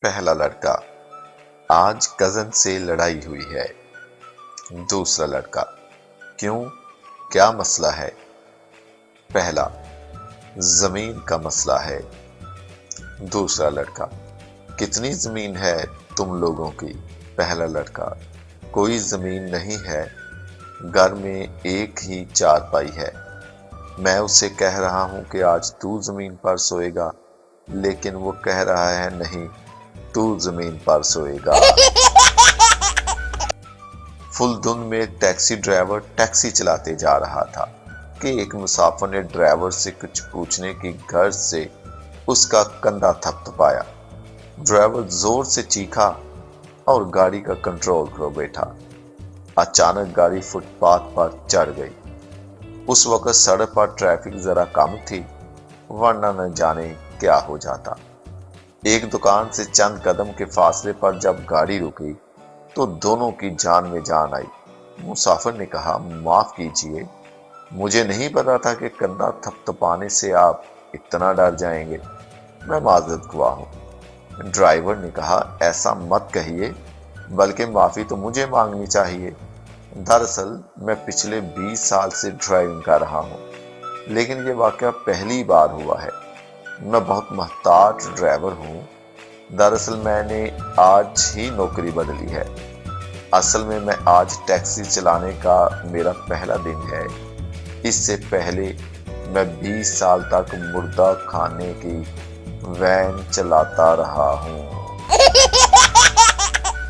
पहला लड़का, आज कजन से लड़ाई हुई है। दूसरा लड़का, क्यों, क्या मसला है? पहला, जमीन का मसला है। दूसरा लड़का, कितनी जमीन है तुम लोगों की? पहला लड़का, कोई जमीन नहीं है, घर में एक ही चारपाई है। मैं उससे कह रहा हूं कि आज तू जमीन पर सोएगा, लेकिन वो कह रहा है नहीं, तू जमीन पर सोएगा। फुल धुंध में टैक्सी ड्राइवर टैक्सी चलाते जा रहा था कि एक मुसाफिर ने ड्राइवर से कुछ पूछने की गर्ज से उसका कंधा थपथपाया। ड्राइवर जोर से चीखा और गाड़ी का कंट्रोल खो बैठा। अचानक गाड़ी फुटपाथ पर चढ़ गई। उस वक्त सड़क पर ट्रैफिक जरा कम थी, वरना न जाने क्या हो जाता। एक दुकान से चंद कदम के फासले पर जब गाड़ी रुकी तो दोनों की जान में जान आई। मुसाफिर ने कहा, माफ कीजिए, मुझे नहीं पता था कि कंधा थपथपाने से आप इतना डर जाएंगे। मैं माजरत ख्वाह हूँ। ड्राइवर ने कहा, ऐसा मत कहिए, बल्कि माफी तो मुझे मांगनी चाहिए। दरअसल मैं पिछले 20 साल से ड्राइविंग कर रहा हूँ, लेकिन ये वाकया पहली बार हुआ है। मैं बहुत मोहतात ड्राइवर हूँ। दरअसल मैंने आज ही नौकरी बदली है। असल में मैं आज टैक्सी चलाने का मेरा पहला दिन है। इससे पहले मैं 20 साल तक मुर्दा खाने की वैन चलाता रहा हूँ।